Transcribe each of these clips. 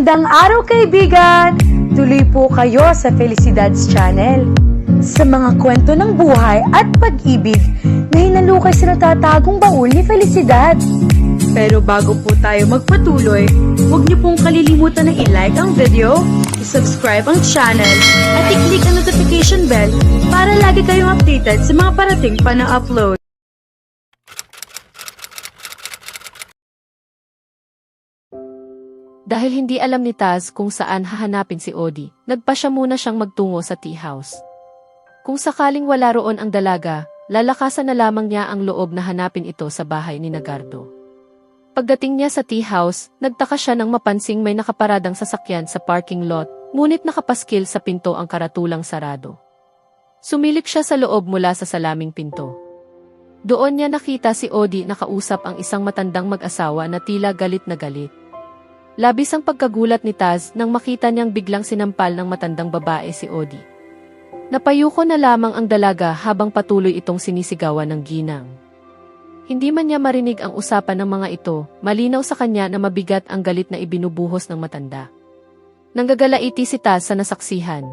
Magandang araw kaibigan! Tuloy po kayo sa Felicidad's Channel. Sa mga kwento ng buhay at pag-ibig na hinalukay sa natatagong baul ni Felicidad. Pero bago po tayo magpatuloy, huwag niyo pong kalilimutan na i-like ang video, i-subscribe ang channel, at i-click ang notification bell para lagi kayong updated sa mga parating pa na upload. Dahil hindi alam ni Taz kung saan hahanapin si Odie, nagpa siya muna siyang magtungo sa tea house. Kung sakaling wala roon ang dalaga, lalakasan na lamang niya ang loob na hanapin ito sa bahay ni Nagardo. Pagdating niya sa tea house, nagtaka siya nang mapansing may nakaparadang sasakyan sa parking lot, ngunit nakapaskil sa pinto ang karatulang sarado. Sumilik siya sa loob mula sa salaming pinto. Doon niya nakita si Odie nakausap ang isang matandang mag-asawa na tila galit na galit. Labis ang pagkagulat ni Taz nang makita niyang biglang sinampal ng matandang babae si Odie. Napayuko na lamang ang dalaga habang patuloy itong sinisigawan ng ginang. Hindi man niya marinig ang usapan ng mga ito, malinaw sa kanya na mabigat ang galit na ibinubuhos ng matanda. Nanggagalaiti si Taz sa nasaksihan.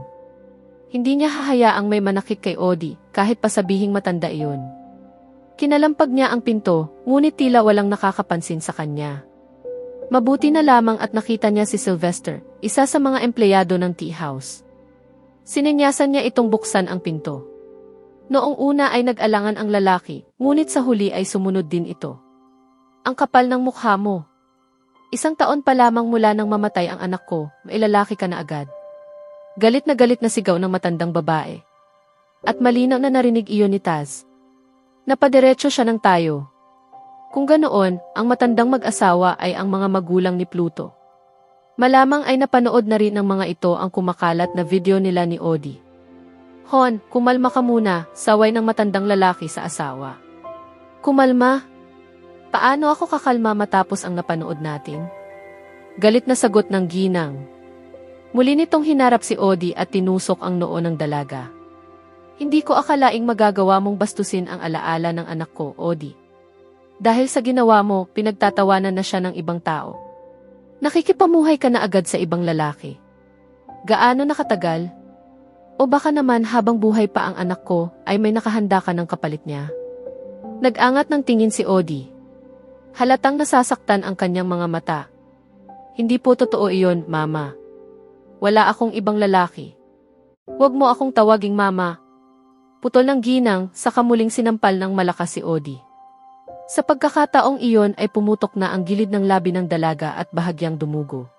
Hindi niya hahayaang may manakit kay Odie kahit pa sabihing matanda iyon. Kinalampag niya ang pinto, ngunit tila walang nakakapansin sa kanya. Mabuti na lamang at nakita niya si Sylvester, isa sa mga empleyado ng tea house. Sininyasan niya itong buksan ang pinto. Noong una ay nag-alangan ang lalaki, ngunit sa huli ay sumunod din ito. Ang kapal ng mukha mo. 1 taon pa lamang mula nang mamatay ang anak ko, may lalaki ka na agad. Galit na sigaw ng matandang babae. At malinaw na narinig iyon ni Taz. Napadiretso siya ng tayo. Kung ganoon, ang matandang mag-asawa ay ang mga magulang ni Pluto. Malamang ay napanood na rin ng mga ito ang kumakalat na video nila ni Odie. Hon, kumalma ka muna, saway ng matandang lalaki sa asawa. Kumalma? Paano ako kakalma matapos ang napanood natin? Galit na sagot ng ginang. Muli nitong hinarap si Odie at tinusok ang noo ng dalaga. Hindi ko akalaing magagawa mong bastusin ang alaala ng anak ko, Odie. Dahil sa ginawa mo, pinagtatawanan na siya ng ibang tao. Nakikipamuhay ka na agad sa ibang lalaki. Gaano nakatagal? O baka naman habang buhay pa ang anak ko, ay may nakahanda ka ng kapalit niya? Nag-angat ng tingin si Odie. Halatang nasasaktan ang kanyang mga mata. Hindi po totoo iyon, Mama. Wala akong ibang lalaki. Huwag mo akong tawaging Mama. Putol ng ginang, saka muling sinampal ng malakas si Odie. Sa pagkakataong iyon ay pumutok na ang gilid ng labi ng dalaga at bahagyang dumugo.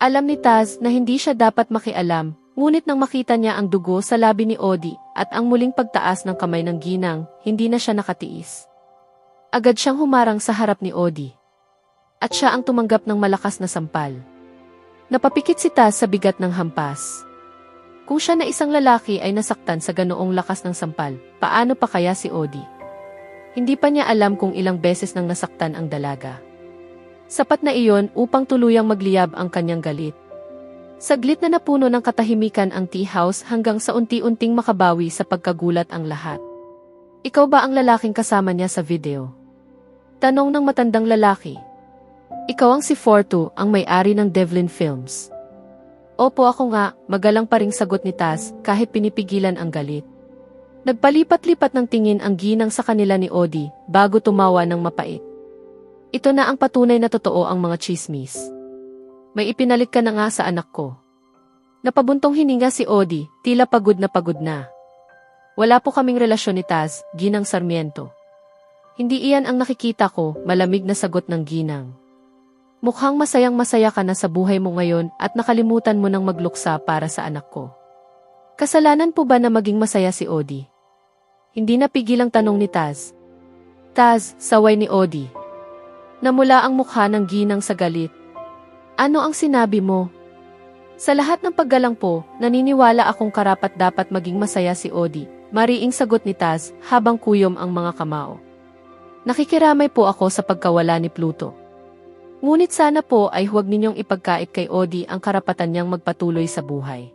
Alam ni Taz na hindi siya dapat makialam, ngunit nang makita niya ang dugo sa labi ni Odie at ang muling pagtaas ng kamay ng ginang, hindi na siya nakatiis. Agad siyang humarang sa harap ni Odie. At siya ang tumanggap ng malakas na sampal. Napapikit si Taz sa bigat ng hampas. Kung siya na isang lalaki ay nasaktan sa ganoong lakas ng sampal, paano pa kaya si Odie? Hindi pa niya alam kung ilang beses nang nasaktan ang dalaga. Sapat na iyon upang tuluyang magliyab ang kanyang galit. Saglit na napuno ng katahimikan ang tea house hanggang sa unti-unting makabawi sa pagkagulat ang lahat. Ikaw ba ang lalaking kasama niya sa video? Tanong ng matandang lalaki. Ikaw ang si Fortu, ang may-ari ng Devlin Films. Opo ako nga, magalang pa ring sagot ni Taz kahit pinipigilan ang galit. Nagpalipat-lipat ng tingin ang ginang sa kanila ni Odie bago tumawa ng mapait. Ito na ang patunay na totoo ang mga chismis. May ipinalit ka na nga sa anak ko. Napabuntong hininga si Odie, tila pagod na. Wala po kaming relasyon ni Taz, Ginang Sarmiento. Hindi iyan ang nakikita ko, malamig na sagot ng ginang. Mukhang masayang-masaya ka na sa buhay mo ngayon at nakalimutan mo nang magluksa para sa anak ko. Kasalanan po ba na maging masaya si Odie? Hindi napigilang tanong ni Taz. Taz, saway ni Odie. Namula ang mukha ng ginang sa galit. Ano ang sinabi mo? Sa lahat ng paggalang po, naniniwala akong karapat-dapat maging masaya si Odie, mariing sagot ni Taz habang kuyom ang mga kamao. Nakikiramay po ako sa pagkawala ni Pluto. Ngunit sana po ay huwag ninyong ipagkait kay Odie ang karapatan niyang magpatuloy sa buhay.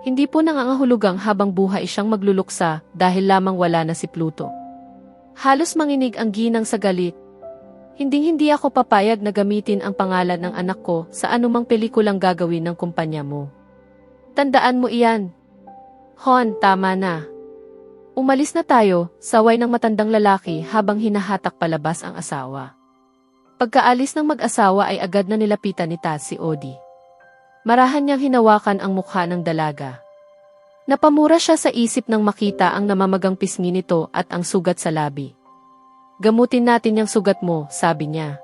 Hindi po nangangahulugang habang buhay siyang magluluksa dahil lamang wala na si Pluto. Halos manginig ang ginang sa galit. Hindi ako papayag na gamitin ang pangalan ng anak ko sa anumang pelikulang gagawin ng kumpanya mo. Tandaan mo iyan. Hon, tama na. Umalis na tayo, saway ng matandang lalaki habang hinahatak palabas ang asawa. Pagkaalis ng mag-asawa ay agad na nilapitan ni Taz si Odie. Marahan niyang hinawakan ang mukha ng dalaga. Napamura siya sa isip nang makita ang namamagang pisngi nito at ang sugat sa labi. Gamutin natin yung sugat mo, sabi niya.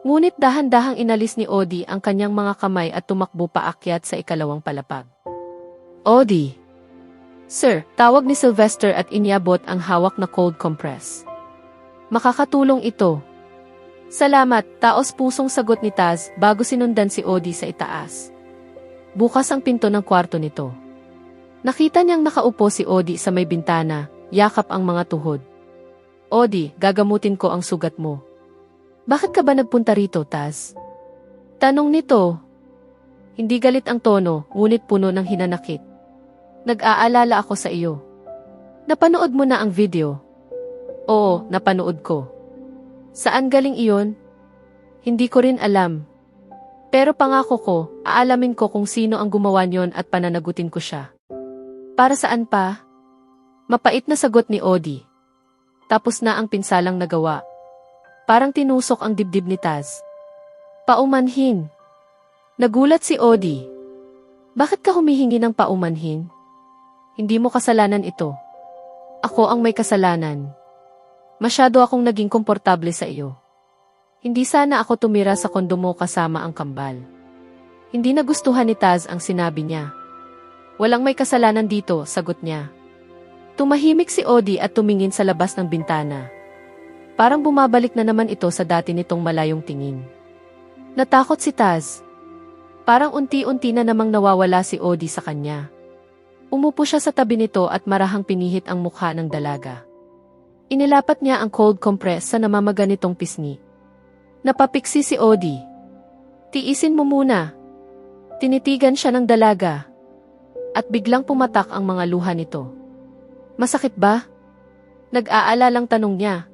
Ngunit dahan-dahang inalis ni Odie ang kanyang mga kamay at tumakbo paakyat sa ikalawang palapag. Odie. Sir, tawag ni Sylvester at iniabot ang hawak na cold compress. Makakatulong ito. Salamat, taos-pusong sagot ni Taz bago sinundan si Odie sa itaas. Bukas ang pinto ng kwarto nito. Nakita niyang nakaupo si Odie sa may bintana, yakap ang mga tuhod. Odie, gagamutin ko ang sugat mo. Bakit ka ba nagpunta rito, Taz? Tanong nito. Hindi galit ang tono, ngunit puno ng hinanakit. Nag-aalala ako sa iyo. Napanood mo na ang video? Oo, napanood ko. Saan galing iyon? Hindi ko rin alam. Pero pangako ko, aalamin ko kung sino ang gumawa niyon at pananagutin ko siya. Para saan pa? Mapait na sagot ni Odie. Tapos na ang pinsalang nagawa. Parang tinusok ang dibdib ni Taz. Paumanhin. Nagulat si Odie. Bakit ka humihingi ng paumanhin? Hindi mo kasalanan ito. Ako ang may kasalanan. Masyado akong naging komportable sa iyo. Hindi sana ako tumira sa kondo mo kasama ang kambal. Hindi nagustuhan ni Taz ang sinabi niya. Walang may kasalanan dito, sagot niya. Tumahimik si Odie at tumingin sa labas ng bintana. Parang bumabalik na naman ito sa dati nitong malayong tingin. Natakot si Taz. Parang unti-unti na namang nawawala si Odie sa kanya. Umupo siya sa tabi nito at marahang pinihit ang mukha ng dalaga. Inilapat niya ang cold compress sa namamaganitong pisngi. Napapiksi si Odie. Tiisin mo muna. Tinitigan siya ng dalaga. At biglang pumatak ang mga luha nito. Masakit ba? Nag-aalalang tanong niya.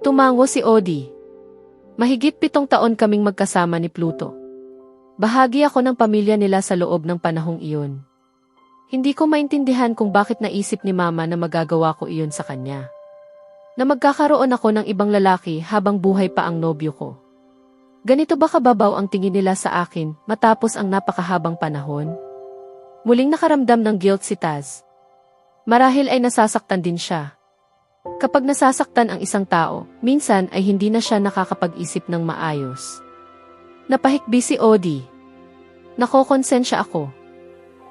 Tumango si Odie. Mahigit 7 taon kaming magkasama ni Pluto. Bahagi ako ng pamilya nila sa loob ng panahong iyon. Hindi ko maintindihan kung bakit naisip ni Mama na magagawa ko iyon sa kanya. Na magkakaroon ako ng ibang lalaki habang buhay pa ang nobyo ko. Ganito ba kababaw ang tingin nila sa akin matapos ang napakahabang panahon? Muling nakaramdam ng guilt si Taz. Marahil ay nasasaktan din siya. Kapag nasasaktan ang isang tao, minsan ay hindi na siya nakakapag-isip ng maayos. Napahikbi si Odie. Nakokonsensya ako.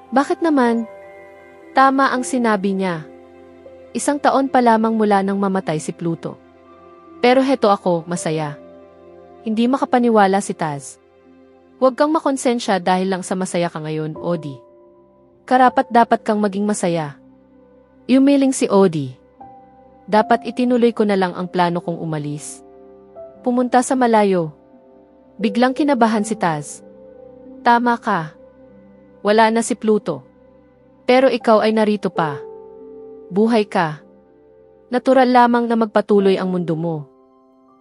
Bakit naman? Tama ang sinabi niya. 1 taon pa lamang mula nang mamatay si Pluto. Pero heto ako, masaya. Hindi makapaniwala si Taz. Huwag kang makonsensya dahil lang sa masaya ka ngayon, Odie. Karapat-dapat kang maging masaya. Yumiling si Odie. Dapat itinuloy ko na lang ang plano kong umalis. Pumunta sa malayo. Biglang kinabahan si Taz. Tama ka. Wala na si Pluto. Pero ikaw ay narito pa. Buhay ka. Natural lamang na magpatuloy ang mundo mo.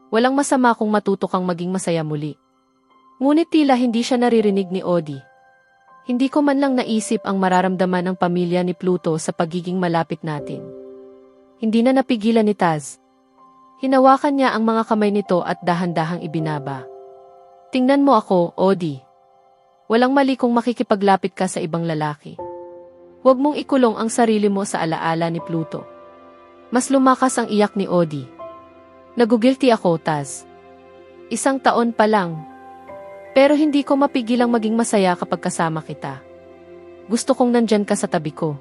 Walang masama kung matuto kang maging masaya muli. Ngunit tila hindi siya naririnig ni Odie. Hindi ko man lang naisip ang mararamdaman ng pamilya ni Pluto sa pagiging malapit natin. Hindi na napigilan ni Taz. Hinawakan niya ang mga kamay nito at dahan-dahang ibinaba. Tingnan mo ako, Odie. Walang mali kung makikipaglapit ka sa ibang lalaki. Huwag mong ikulong ang sarili mo sa alaala ni Pluto. Mas lumakas ang iyak ni Odie. Nagugilty ako, Taz. 1 taon pa lang. Pero hindi ko mapigilang maging masaya kapag kasama kita. Gusto kong nandyan ka sa tabi ko.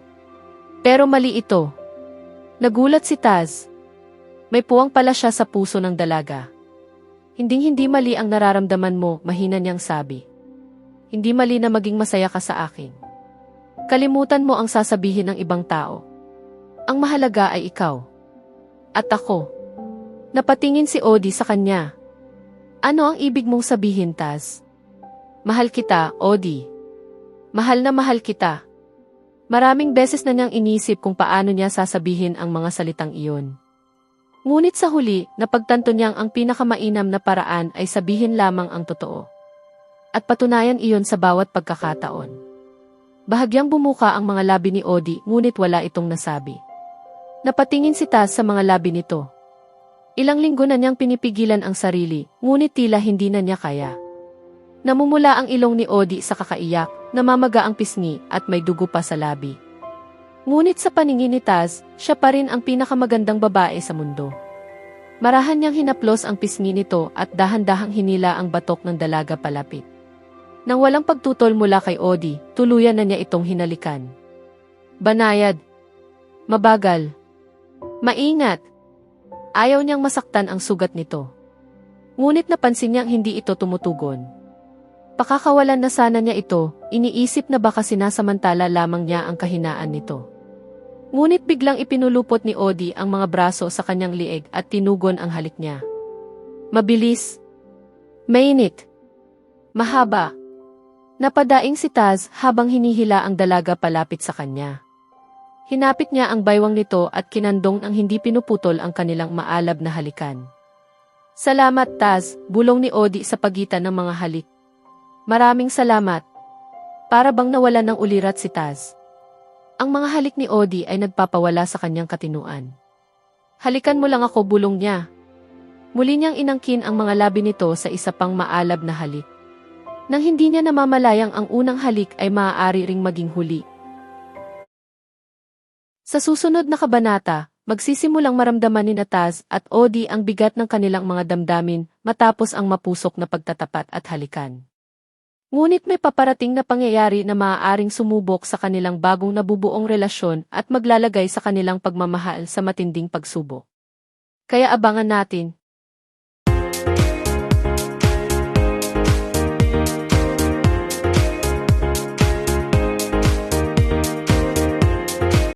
Pero mali ito. Nagulat si Taz. May puwang pala siya sa puso ng dalaga. Hinding-hindi mali ang nararamdaman mo, mahina niyang sabi. Hindi mali na maging masaya ka sa akin. Kalimutan mo ang sasabihin ng ibang tao. Ang mahalaga ay ikaw. At ako. Napatingin si Odie sa kanya. Ano ang ibig mong sabihin, Taz? Mahal kita, Odie. Mahal na mahal kita. Maraming beses na niyang inisip kung paano niya sasabihin ang mga salitang iyon. Ngunit sa huli, napagtanto niyang ang pinakamainam na paraan ay sabihin lamang ang totoo. At patunayan iyon sa bawat pagkakataon. Bahagyang bumuka ang mga labi ni Odie, ngunit wala itong nasabi. Napatingin si Taz sa mga labi nito. Ilang linggo na niyang pinipigilan ang sarili, ngunit tila hindi na niya kaya. Namumula ang ilong ni Odie sa kakaiyak, namamaga ang pisngi at may dugo pa sa labi. Ngunit sa paningin ni Taz, siya pa rin ang pinakamagandang babae sa mundo. Marahan niyang hinaplos ang pisngi nito at dahan-dahang hinila ang batok ng dalaga palapit. Nang walang pagtutol mula kay Odie, tuluyan na niya itong hinalikan. Banayad. Mabagal. Maingat. Ayaw niyang masaktan ang sugat nito. Ngunit napansin niyang hindi ito tumutugon. Pakakawalan na sana niya ito, iniisip na baka sinasamantala lamang niya ang kahinaan nito. Ngunit biglang ipinulupot ni Odie ang mga braso sa kanyang lieg at tinugon ang halik niya. Mabilis. Mainit. Mahaba. Napadaing si Taz habang hinihila ang dalaga palapit sa kanya. Hinapit niya ang baywang nito at kinandong ang hindi pinuputol ang kanilang maalab na halikan. Salamat Taz, bulong ni Odie sa pagitan ng mga halik. Maraming salamat. Para bang nawalan ng ulirat si Taz. Ang mga halik ni Odie ay nagpapawala sa kanyang katinuan. Halikan mo lang ako, bulong niya. Muli niyang inangkin ang mga labi nito sa isa pang maalab na halik. Nang hindi niya namamalayang ang unang halik ay maaari ring maging huli. Sa susunod na kabanata, magsisimulang maramdaman ni Taz at Odie ang bigat ng kanilang mga damdamin matapos ang mapusok na pagtatapat at halikan. Ngunit may paparating na pangyayari na maaaring sumubok sa kanilang bagong nabubuong relasyon at maglalagay sa kanilang pagmamahal sa matinding pagsubok. Kaya abangan natin.